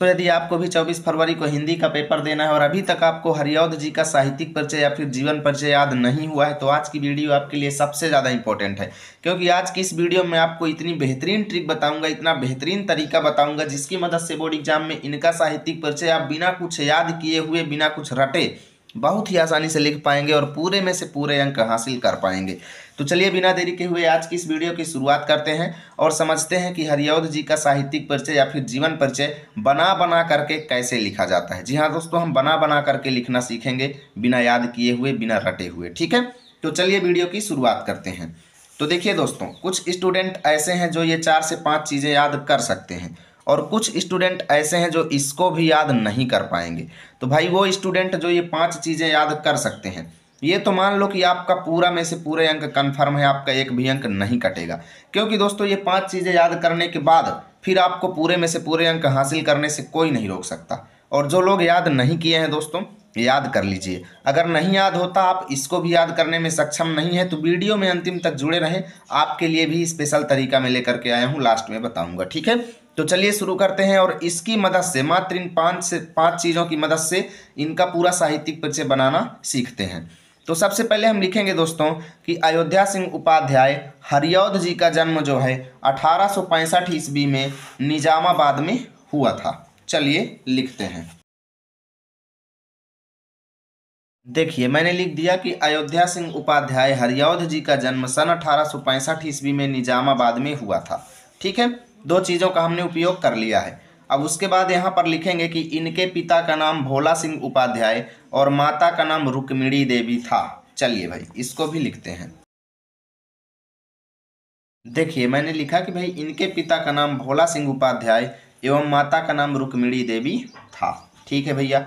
तो यदि आपको भी 24 फरवरी को हिंदी का पेपर देना है और अभी तक आपको हरिऔध जी का साहित्यिक परिचय या फिर जीवन परिचय याद नहीं हुआ है तो आज की वीडियो आपके लिए सबसे ज़्यादा इंपॉर्टेंट है, क्योंकि आज की इस वीडियो में आपको इतनी बेहतरीन ट्रिक बताऊंगा, इतना बेहतरीन तरीका बताऊंगा जिसकी मदद से बोर्ड एग्जाम में इनका साहित्यिक परिचय आप बिना कुछ याद किए हुए, बिना कुछ रटे बहुत ही आसानी से लिख पाएंगे और पूरे में से पूरे अंक हासिल कर पाएंगे। तो चलिए बिना देरी के हुए आज की इस वीडियो की शुरुआत करते हैं और समझते हैं कि हरिऔध जी का साहित्यिक परिचय या फिर जीवन परिचय बना बना करके कैसे लिखा जाता है। जी हाँ दोस्तों, हम बना बना करके लिखना सीखेंगे बिना याद किए हुए, बिना रटे हुए। ठीक है, तो चलिए वीडियो की शुरुआत करते हैं। तो देखिए दोस्तों, कुछ स्टूडेंट ऐसे हैं जो ये 4 से 5 चीज़ें याद कर सकते हैं और कुछ स्टूडेंट ऐसे हैं जो इसको भी याद नहीं कर पाएंगे। तो भाई वो स्टूडेंट जो ये 5 चीज़ें याद कर सकते हैं, ये तो मान लो कि आपका पूरा में से पूरे अंक कंफर्म है, आपका एक भी अंक नहीं कटेगा, क्योंकि दोस्तों ये 5 चीज़ें याद करने के बाद फिर आपको पूरे में से पूरे अंक हासिल करने से कोई नहीं रोक सकता। और जो लोग याद नहीं किए हैं दोस्तों, याद कर लीजिए। अगर नहीं याद होता, आप इसको भी याद करने में सक्षम नहीं है, तो वीडियो में अंतिम तक जुड़े रहें, आपके लिए भी स्पेशल तरीका मैं लेकर के आया हूँ, लास्ट में बताऊँगा। ठीक है, तो चलिए शुरू करते हैं और इसकी मदद से मात्र इन 5 चीज़ों की मदद से इनका पूरा साहित्यिक परिचय बनाना सीखते हैं। तो सबसे पहले हम लिखेंगे दोस्तों कि अयोध्या सिंह उपाध्याय हरिऔध जी का जन्म जो है 1865 ईस्वी में निजामाबाद में हुआ था। चलिए लिखते हैं। देखिए मैंने लिख दिया कि अयोध्या सिंह उपाध्याय हरिऔध जी का जन्म सन 1865 ईस्वी में निजामाबाद में हुआ था। ठीक है, 2 चीज़ों का हमने उपयोग कर लिया है। अब उसके बाद यहाँ पर लिखेंगे कि इनके पिता का नाम भोला सिंह उपाध्याय और माता का नाम रुक्मिणी देवी था। चलिए भाई इसको भी लिखते हैं। देखिए मैंने लिखा कि भाई इनके पिता का नाम भोला सिंह उपाध्याय एवं माता का नाम रुक्मिणी देवी था। ठीक है भैया,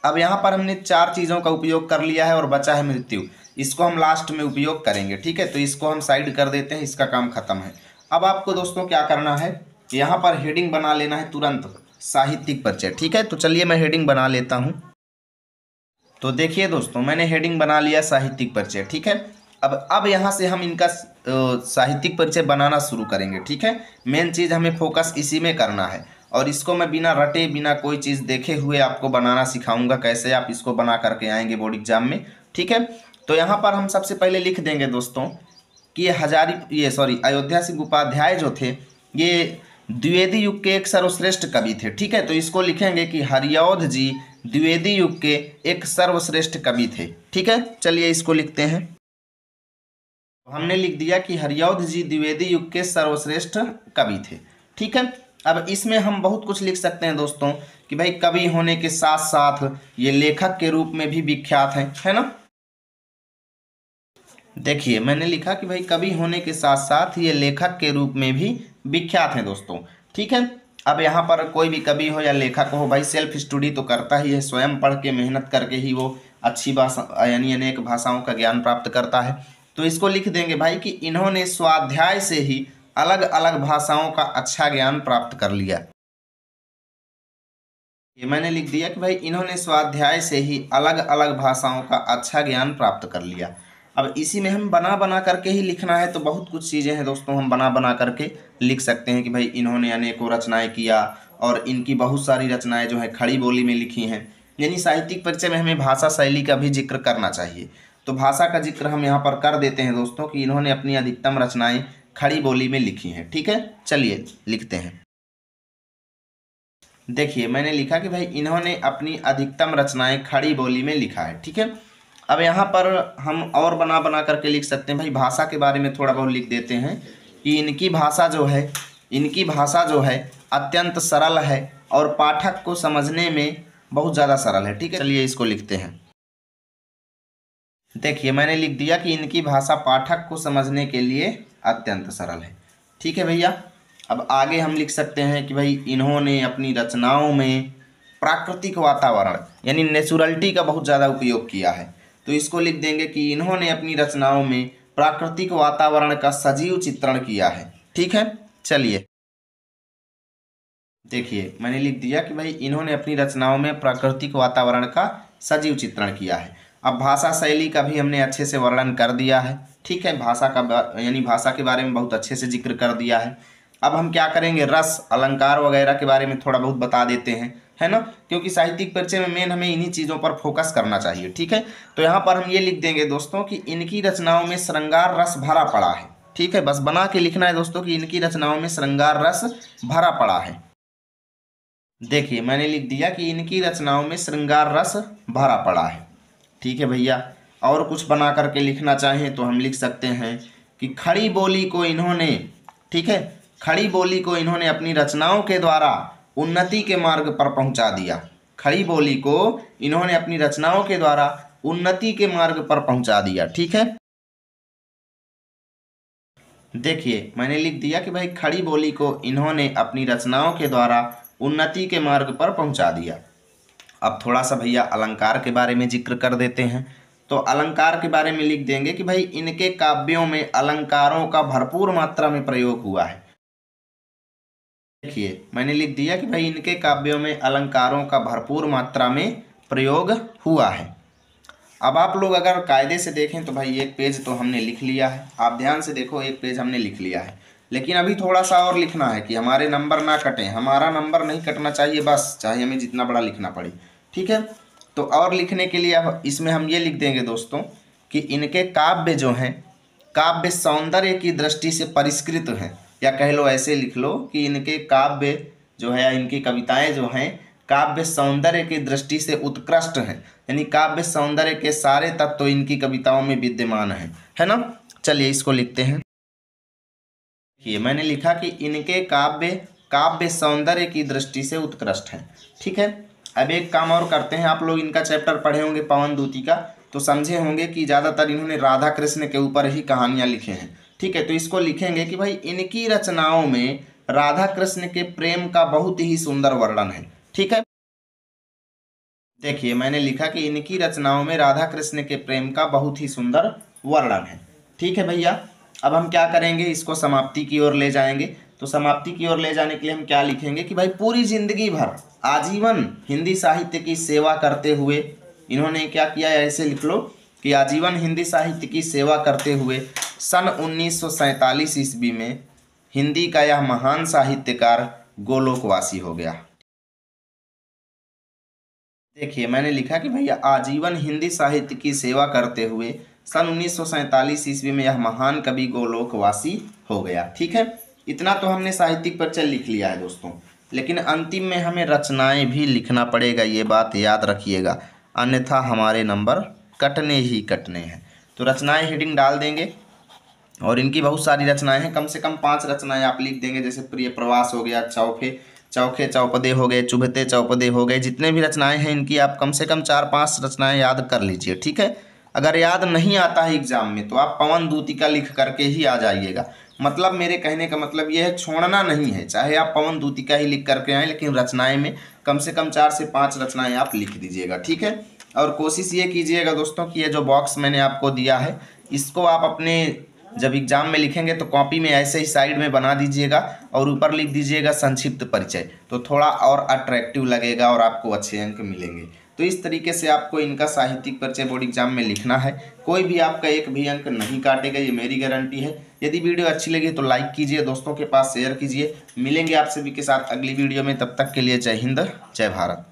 अब यहाँ पर हमने 4 चीज़ों का उपयोग कर लिया है और बचा है मृत्यु। इसको हम लास्ट में उपयोग करेंगे। ठीक है, तो इसको हम साइड कर देते हैं, इसका काम खत्म है। अब आपको दोस्तों क्या करना है, यहाँ पर हेडिंग बना लेना है तुरंत, साहित्यिक परिचय। ठीक है, तो चलिए मैं हेडिंग बना लेता हूँ। तो देखिए दोस्तों, मैंने हेडिंग बना लिया साहित्यिक परिचय। ठीक है, अब यहाँ से हम इनका साहित्यिक परिचय बनाना शुरू करेंगे। ठीक है, मेन चीज़ हमें फोकस इसी में करना है और इसको मैं बिना रटे, बिना कोई चीज़ देखे हुए आपको बनाना सिखाऊंगा, कैसे आप इसको बना करके आएंगे बोर्ड एग्जाम में। ठीक है, तो यहाँ पर हम सबसे पहले लिख देंगे दोस्तों कि अयोध्या सिंह उपाध्याय जो थे ये द्विवेदी युग के एक सर्वश्रेष्ठ कवि थे। ठीक है, तो इसको लिखेंगे कि हरिऔध जी द्विवेदी युग के एक सर्वश्रेष्ठ कवि थे। ठीक है, चलिए इसको लिखते हैं। हमने लिख दिया कि हरिऔध जी द्विवेदी युग के सर्वश्रेष्ठ कवि थे। ठीक है, अब इसमें हम बहुत कुछ लिख सकते हैं दोस्तों कि भाई कवि होने के साथ साथ ये लेखक के रूप में भी विख्यात हैं, है ना। देखिए मैंने लिखा कि भाई कवि होने के साथ साथ ये लेखक के रूप में भी विख्यात हैं दोस्तों। ठीक है, अब यहाँ पर कोई भी कवि हो या लेखक हो, भाई सेल्फ स्टडी तो करता ही है, स्वयं पढ़ के मेहनत करके ही वो अच्छी भाषा यानी अनेक भाषाओं का ज्ञान प्राप्त करता है। तो इसको लिख देंगे भाई कि इन्होंने स्वाध्याय से ही अलग अलग भाषाओं का अच्छा ज्ञान प्राप्त कर लिया। ये मैंने लिख दिया कि भाई इन्होंने स्वाध्याय से ही अलग अलग भाषाओं का अच्छा ज्ञान प्राप्त कर लिया। अब इसी में हम बना बना करके ही लिखना है, तो बहुत कुछ चीज़ें हैं दोस्तों, हम बना बना करके लिख सकते हैं कि भाई इन्होंने अनेकों रचनाएं किया और इनकी बहुत सारी रचनाएं जो है खड़ी बोली में लिखी हैं। यानी साहित्यिक परिचय में हमें भाषा शैली का भी जिक्र करना चाहिए, तो भाषा का जिक्र हम यहाँ पर कर देते हैं दोस्तों कि इन्होंने अपनी अधिकतम रचनाएं खड़ी बोली में लिखी हैं। ठीक है, चलिए लिखते हैं। देखिए मैंने लिखा कि भाई इन्होंने अपनी अधिकतम रचनाएं खड़ी बोली में लिखा है। ठीक है, अब यहाँ पर हम और बना बना करके लिख सकते हैं। भाई भाषा के बारे में थोड़ा बहुत लिख देते हैं कि इनकी भाषा जो है अत्यंत सरल है और पाठक को समझने में बहुत ज़्यादा सरल है। ठीक है, चलिए इसको लिखते हैं। देखिए मैंने लिख दिया कि इनकी भाषा पाठक को समझने के लिए अत्यंत सरल है। ठीक है भैया, अब आगे हम लिख सकते हैं कि भाई इन्होंने अपनी रचनाओं में प्राकृतिक वातावरण यानी नेचुरलिटी का बहुत ज़्यादा उपयोग किया है। तो इसको लिख देंगे कि इन्होंने अपनी रचनाओं में प्राकृतिक वातावरण का सजीव चित्रण किया है। ठीक है, चलिए देखिए मैंने लिख दिया कि भाई इन्होंने अपनी रचनाओं में प्राकृतिक वातावरण का सजीव चित्रण किया है। अब भाषा शैली का भी हमने अच्छे से वर्णन कर दिया है। ठीक है, भाषा का यानी भाषा के बारे में बहुत अच्छे से जिक्र कर दिया है। अब हम क्या करेंगे, रस अलंकार वगैरह के बारे में थोड़ा बहुत बता देते हैं, है ना, क्योंकि साहित्यिक परिचय में मेन हमें इन्हीं चीज़ों पर फोकस करना चाहिए। ठीक है, तो यहाँ पर हम ये लिख देंगे दोस्तों कि इनकी रचनाओं में श्रृंगार रस भरा पड़ा है। ठीक है, बस बना के लिखना है दोस्तों कि इनकी रचनाओं में श्रृंगार रस भरा पड़ा है। देखिए मैंने लिख दिया कि इनकी रचनाओं में श्रृंगार रस भरा पड़ा है। ठीक है भैया, और कुछ बना करके लिखना चाहें तो हम लिख सकते हैं कि खड़ी बोली को इन्होंने, ठीक है, खड़ी बोली को इन्होंने अपनी रचनाओं के द्वारा उन्नति के मार्ग पर पहुंचा दिया। खड़ी बोली को इन्होंने अपनी रचनाओं के द्वारा उन्नति के मार्ग पर पहुंचा दिया। ठीक है, देखिए मैंने लिख दिया कि भाई खड़ी बोली को इन्होंने अपनी रचनाओं के द्वारा उन्नति के मार्ग पर पहुंचा दिया। अब थोड़ा सा भैया अलंकार के बारे में जिक्र कर देते हैं। तो अलंकार के बारे में लिख देंगे कि भाई इनके काव्यों में अलंकारों का भरपूर मात्रा में प्रयोग हुआ है। देखिए मैंने लिख दिया कि भाई इनके काव्यों में अलंकारों का भरपूर मात्रा में प्रयोग हुआ है। अब आप लोग अगर कायदे से देखें तो भाई एक पेज तो हमने लिख लिया है, आप ध्यान से देखो एक पेज हमने लिख लिया है, लेकिन अभी थोड़ा सा और लिखना है कि हमारे नंबर ना कटें। हमारा नंबर नहीं कटना चाहिए बस, चाहे हमें जितना बड़ा लिखना पड़े। ठीक है, तो और लिखने के लिए अब इसमें हम ये लिख देंगे दोस्तों कि इनके काव्य जो हैं काव्य सौंदर्य की दृष्टि से परिष्कृत हैं, या कह लो ऐसे लिख लो कि इनके काव्य जो है, इनकी कविताएं जो हैं काव्य सौंदर्य की दृष्टि से उत्कृष्ट हैं, यानी काव्य सौंदर्य के सारे तत्व तो इनकी कविताओं में विद्यमान हैं, है ना। चलिए इसको लिखते हैं। देखिए मैंने लिखा कि इनके काव्य सौंदर्य की दृष्टि से उत्कृष्ट हैं। ठीक है, अब एक काम और करते हैं, आप लोग इनका चैप्टर पढ़े होंगे पवन दूती का, तो समझे होंगे कि ज़्यादातर इन्होंने राधा कृष्ण के ऊपर ही कहानियाँ लिखे हैं। ठीक है, तो इसको लिखेंगे कि भाई इनकी रचनाओं में राधा कृष्ण के प्रेम का बहुत ही सुंदर वर्णन है। ठीक है, देखिए मैंने लिखा कि इनकी रचनाओं में राधा कृष्ण के प्रेम का बहुत ही सुंदर वर्णन है। ठीक है भैया, अब हम क्या करेंगे, इसको समाप्ति की ओर ले जाएंगे। तो समाप्ति की ओर ले जाने के लिए हम क्या लिखेंगे कि भाई पूरी जिंदगी भर आजीवन हिंदी साहित्य की सेवा करते हुए इन्होंने क्या किया, ऐसे लिख लो कि आजीवन हिंदी साहित्य की सेवा करते हुए सन 1947 ईस्वी में हिंदी का यह महान साहित्यकार गोलोकवासी हो गया। देखिए मैंने लिखा कि भैया आजीवन हिंदी साहित्य की सेवा करते हुए सन 1947 ईस्वी में यह महान कवि गोलोकवासी हो गया। ठीक है, इतना तो हमने साहित्यिक परिचय लिख लिया है दोस्तों, लेकिन अंतिम में हमें रचनाएं भी लिखना पड़ेगा, ये बात याद रखिएगा, अन्यथा हमारे नंबर कटने ही कटने हैं। तो रचनाएं हेडिंग डाल देंगे और इनकी बहुत सारी रचनाएं हैं, कम से कम 5 रचनाएं आप लिख देंगे, जैसे प्रिय प्रवास हो गया, चौखे चौपदे हो गए, चुभते चौपदे हो गए, जितने भी रचनाएं हैं इनकी आप कम से कम 4-5 रचनाएं याद कर लीजिए। ठीक है, अगर याद नहीं आता है एग्जाम में तो आप पवन दूतिका लिख करके ही आ जाइएगा। मतलब मेरे कहने का मतलब ये है छोड़ना नहीं है, चाहे आप पवन दूतिका ही लिख करके आएँ, लेकिन रचनाएं में कम से कम 4 से 5 रचनाएं आप लिख दीजिएगा। ठीक है, और कोशिश ये कीजिएगा दोस्तों कि ये जो बॉक्स मैंने आपको दिया है इसको आप अपने जब एग्जाम में लिखेंगे तो कॉपी में ऐसे ही साइड में बना दीजिएगा और ऊपर लिख दीजिएगा संक्षिप्त परिचय, तो थोड़ा और अट्रैक्टिव लगेगा और आपको अच्छे अंक मिलेंगे। तो इस तरीके से आपको इनका साहित्यिक परिचय बोर्ड एग्जाम में लिखना है, कोई भी आपका एक भी अंक नहीं काटेगा, ये मेरी गारंटी है। यदि वीडियो अच्छी लगी तो लाइक कीजिए, दोस्तों के पास शेयर कीजिए। मिलेंगे आप सभी के साथ अगली वीडियो में, तब तक के लिए जय हिंद जय भारत।